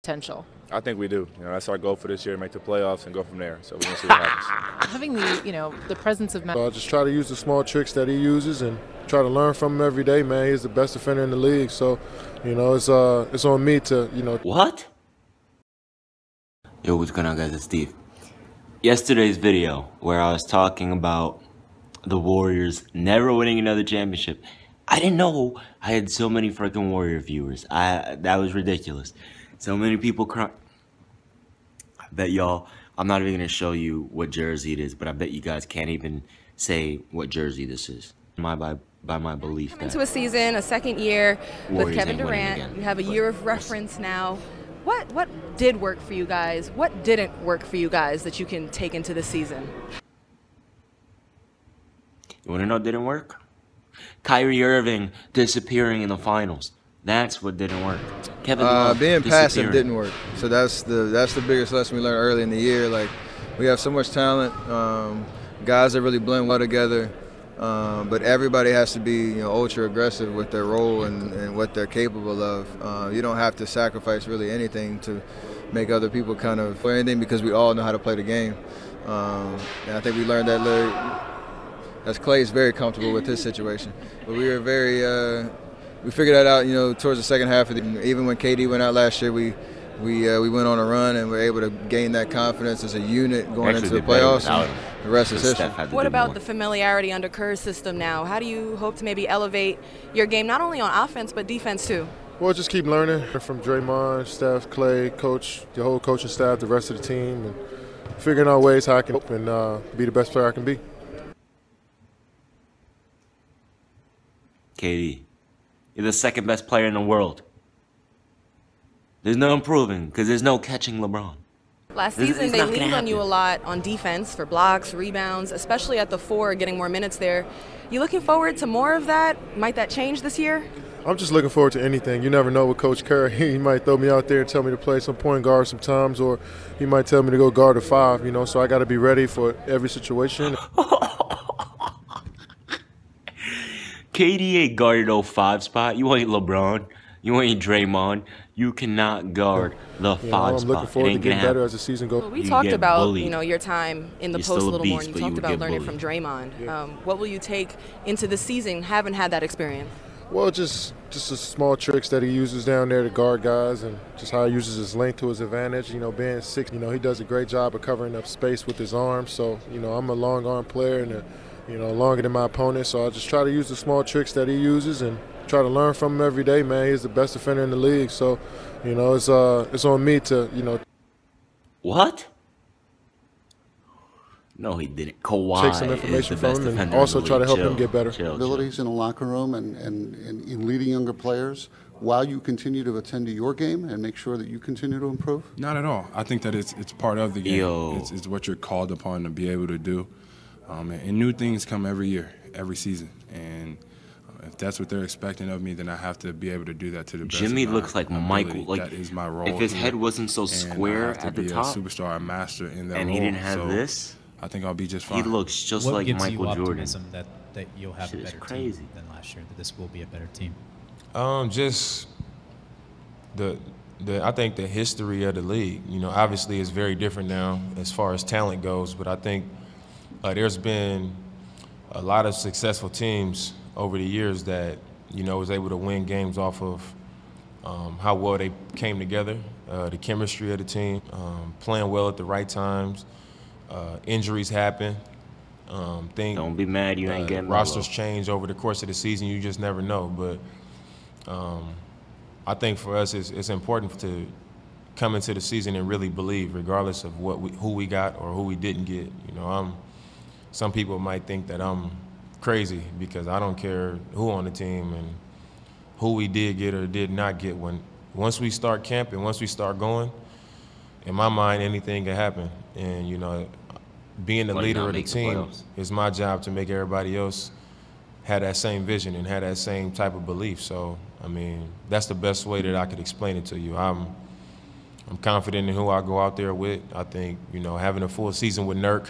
potential? I think we do. That's our goal for this year, make the playoffs and go from there. So we're going to see what happens. Having the presence of I'll just try to use the small tricks that he uses and try to learn from him every day, man. He's the best defender in the league. So, it's on me to, What? Yo, what's going on, guys? It's Steve. Yesterday's video where I was talking about the Warriors never winning another championship. I didn't know I had so many freaking Warrior viewers. That was ridiculous. So many people cry. I bet y'all, I'm not even going to show you what jersey it is, but I bet you guys can't even say what jersey this is. By my belief. Coming into a season, a second year Warriors with Kevin Durant. You have a year of reference now. What did work for you guys? What didn't work for you guys that you can take into the season? You want to know what didn't work? Kyrie Irving disappearing in the finals. That's what didn't work. Kevin Love being passive didn't work. So that's the biggest lesson we learned early in the year. Like, we have so much talent. Guys that really blend well together. But everybody has to be ultra aggressive with their role and what they're capable of. You don't have to sacrifice really anything to make other people kind of play anything, because we all know how to play the game. And I think we learned that as Clay is very comfortable with his situation. But we were we figured that out, towards the second half of the year. Even when KD went out last year, we went on a run and were able to gain that confidence as a unit going into the playoffs. And the rest is history. What about the familiarity under Kerr's system now? How do you hope to maybe elevate your game, not only on offense but defense too? Well, just keep learning from Draymond, Steph, Clay, coach, the whole coaching staff, the rest of the team, and figuring out ways how I can help and be the best player I can be. KD, you're the second best player in the world. There's no improving because there's no catching LeBron. Last season, they leaned on you a lot on defense for blocks, rebounds, especially at the 4, getting more minutes there. You looking forward to more of that? Might that change this year? I'm just looking forward to anything. You never know with Coach Kerr. He might throw me out there and tell me to play some point guard sometimes, or he might tell me to go guard a 5, so I got to be ready for every situation. KD ain't guarded 05 spot. You ain't LeBron. You ain't Draymond. You cannot guard the 5 spot. I'm looking forward to getting better as the season goes. Well, we talked about your time in the post a little more, and you talked about learning from Draymond. Yeah. What will you take into the season? Haven't had that experience. Well, just the small tricks that he uses down there to guard guys, and just how he uses his length to his advantage. Being 6, he does a great job of covering up space with his arms. So, I'm a long arm player and longer than my opponent. So I just try to use the small tricks that he uses and try to learn from him every day, man. He's the best defender in the league. So, it's on me to, What? No, he didn't. Kawhi take some information is the best from him and defender also in the try to league. help him get better. Abilities in the locker room and in leading younger players while you continue to attend to your game and make sure that you continue to improve? Not at all. I think that it's part of the game. Yo. It's what you're called upon to be able to do. And new things come every year, every season. And if that's what they're expecting of me, then I have to be able to do that to the best. Jimmy of my looks like ability. Michael. Like, that is my role. if his head wasn't so square at the top, a superstar, a master in that and role. he didn't have so this, I think I'll be just fine. he looks just what like gives Michael you Jordan. optimism that you'll have a better team than last year, that this will be a better team? Just I think the history of the league, obviously is very different now as far as talent goes, but I think there's been a lot of successful teams over the years that, was able to win games off of how well they came together, the chemistry of the team, playing well at the right times. Injuries happen. Don't be mad you ain't getting rosters change over the course of the season. You just never know. But I think for us, it's important to come into the season and really believe, regardless of who we got or who we didn't get. Some people might think that I'm crazy because I don't care who on the team and who we did get or did not get. Once we start camping, once we start going, in my mind, anything can happen. And being the leader of the team is my job to make everybody else have that same vision and have that same type of belief. So, that's the best way that I could explain it to you. I'm confident in who I go out there with. I think, having a full season with Nurk,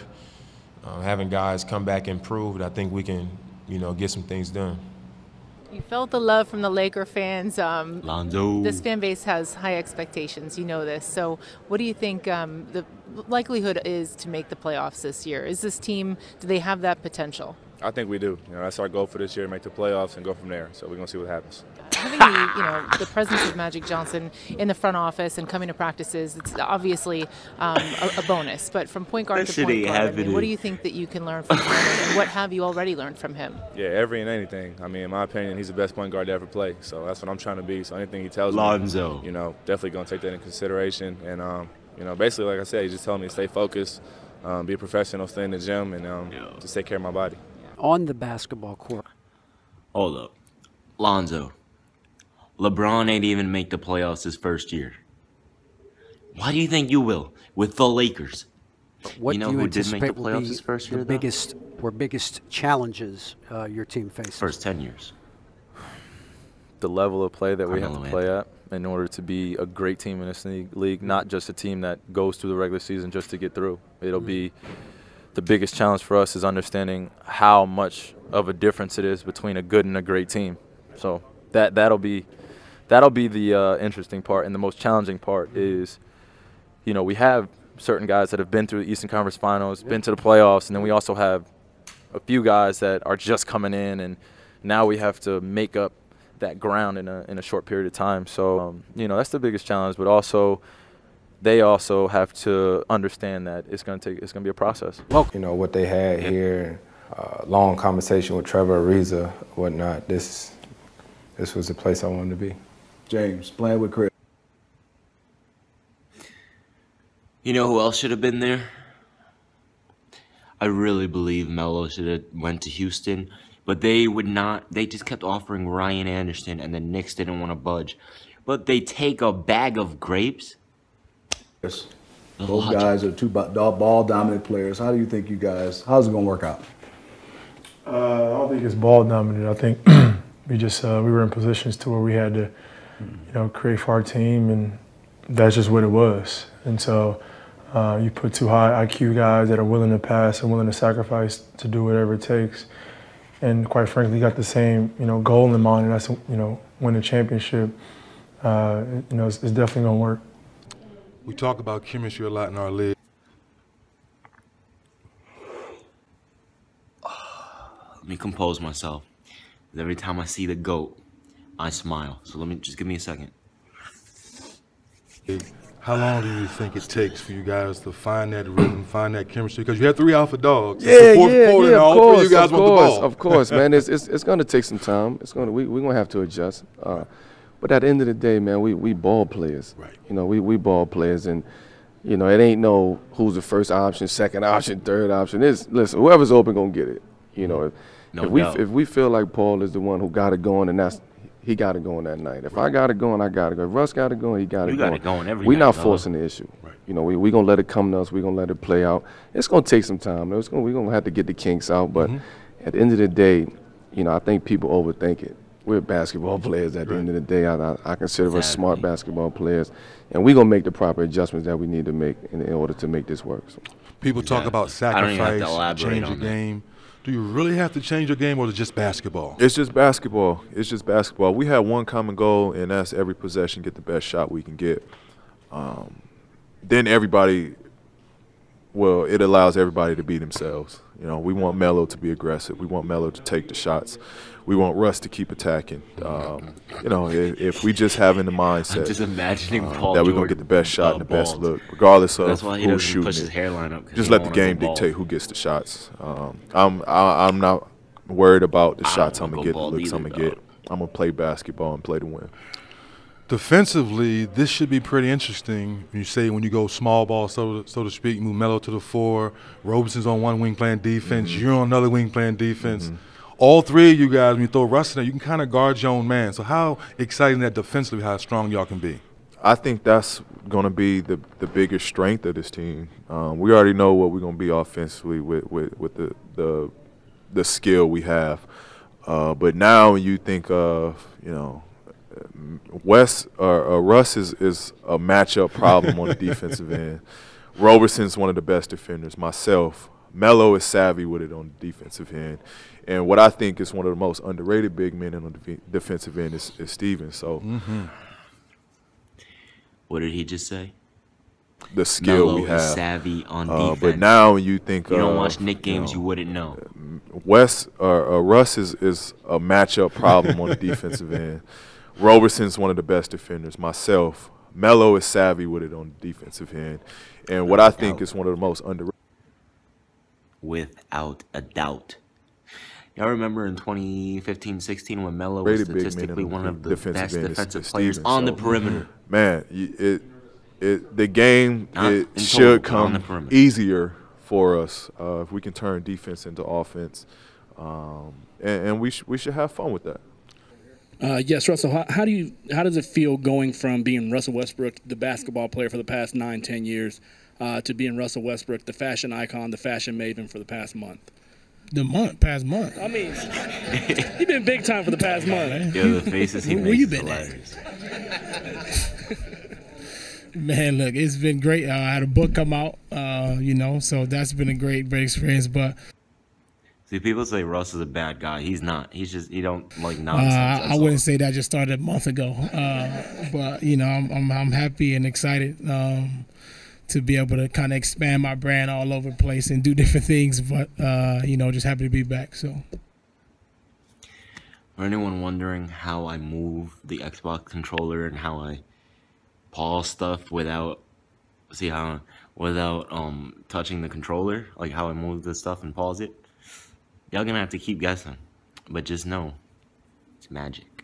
having guys come back improved, I think we can, get some things done. You felt the love from the Laker fans. Lonzo. This fan base has high expectations. You know this. So what do you think the likelihood is to make the playoffs this year? Is this team, do they have that potential? I think we do. That's our goal for this year, make the playoffs and go from there. So we're going to see what happens. Having the presence of Magic Johnson in the front office and coming to practices, it's obviously a bonus. But from point guard to point guard, what do you think that you can learn from him, and what have you already learned from him? Yeah, every and anything. I mean, in my opinion, he's the best point guard to ever play. So that's what I'm trying to be. So anything he tells Lonzo. me, definitely going to take that into consideration. And, basically, like I said, he just told me to stay focused, be a professional, stay in the gym, and just take care of my body. On the basketball court. Hold up. Lonzo. LeBron ain't even make the playoffs his first year. Why do you think you will with the Lakers? What you know do you who did make the anticipate will playoffs be his first year, the biggest challenges your team faces? First 10 years. The level of play that we have to play at in order to be a great team in this league, not just a team that goes through the regular season just to get through. It'll be the biggest challenge for us is understanding how much of a difference it is between a good and a great team. So that'll be the interesting part, and the most challenging part is, we have certain guys that have been through the Eastern Conference Finals, been to the playoffs, and then we also have a few guys that are just coming in, and now we have to make up that ground in a short period of time. So that's the biggest challenge, but also they also have to understand that it's going to be a process. What they had here, long conversation with Trevor Ariza, whatnot. This was the place I wanted to be. James, playing with Chris. You know who else should have been there? I really believe Melo should have went to Houston, but they would not. They just kept offering Ryan Anderson, and the Knicks didn't want to budge. But they take a bag of grapes. Yes. Both guys are two ball-dominant players. How do you think how's it going to work out? I don't think it's ball-dominant. I think we were in positions to where we had to, create for our team, and that's just what it was. And so you put two high IQ guys that are willing to pass and willing to sacrifice to do whatever it takes. And quite frankly, got the same, goal in mind, and that's, win a championship. It's definitely going to work. We talk about chemistry a lot in our league. Let me compose myself. Every time I see the GOAT, I smile. So just give me a second. How long do you think it takes for you guys to find that rhythm, find that chemistry? Because you have 3 alpha dogs. Yeah, of course, you guys want the ball. Of course, man. It's going to take some time. We're going to have to adjust. But at the end of the day, man, we ball players. Right. We ball players, and it ain't no who's the first option, second option, third option. Listen, whoever's open gonna get it. If we feel like Paul is the one who got it going, and he got it going that night. If I got it going, I got it going. If Russ got it going, he got it going. You got it going every night. We're not forcing the issue. Right. We gonna let it come to us. We're gonna let it play out. It's gonna take some time. We're gonna have to get the kinks out. But at the end of the day, I think people overthink it. We're basketball players at the end of the day. I consider us smart basketball players, and we're going to make the proper adjustments that we need to make in order to make this work. So. People talk about sacrifice, change your game. Do you really have to change your game, or is it just basketball? It's just basketball. It's just basketball. We have one common goal, and that's every possession, get the best shot we can get. Then it allows everybody to be themselves. We want Melo to be aggressive. We want Melo to take the shots. We want Russ to keep attacking. If we just have in the mindset I'm just imagining Paul that we're going to get the best shot and the best look, regardless of who's shooting push his hairline up, just let the game dictate who gets the shots. I'm not worried about the shots I'm going to get, the looks I'm going to get. I'm going to play basketball and play to win. Defensively, this should be pretty interesting. When you go small ball, so to speak, move Melo to the 4. Robeson's on one wing playing defense. You're on another wing playing defense. All three of you guys, when you throw Russ in there, you can kind of guard your own man. So how exciting that defensively, how strong y'all can be? I think that's going to be the biggest strength of this team. We already know what we're going to be offensively with the skill we have. But now when you think of, Russ is a matchup problem on the defensive end. Roberson's one of the best defenders. Myself, Melo is savvy with it on the defensive end. And what I think is one of the most underrated big men on the defensive end is Stevens. So, what did he just say? The skill Melo we have. Is savvy on defense. But now when you think you don't watch Knick games, you wouldn't know. Russ is a matchup problem on the defensive end. Roberson's one of the best defenders. Myself, Melo is savvy with it on the defensive end, and what I think is one of the most underrated. Without a doubt. Y'all remember in 2015-16 when Melo was statistically one of the best defensive players on the perimeter? Man, the game should come easier for us if we can turn defense into offense, and we should have fun with that. Yes, Russell. How does it feel going from being Russell Westbrook, the basketball player for the past 9-10 years, to being Russell Westbrook, the fashion icon, the fashion maven for the past month? Past month. I mean, you've been big time for the past month. Yo, the faces he makes is hilarious. Man, look, it's been great. I had a book come out, so that's been a great experience. But see, people say Russ is a bad guy. He's not. He don't like nonsense. I wouldn't say that. Just started a month ago. But I'm happy and excited to be able to kind of expand my brand all over the place and do different things. But just happy to be back. So, for anyone wondering how I move the Xbox controller and how I pause stuff without touching the controller, like how I move this stuff and pause it, y'all gonna have to keep guessing, but just know it's magic.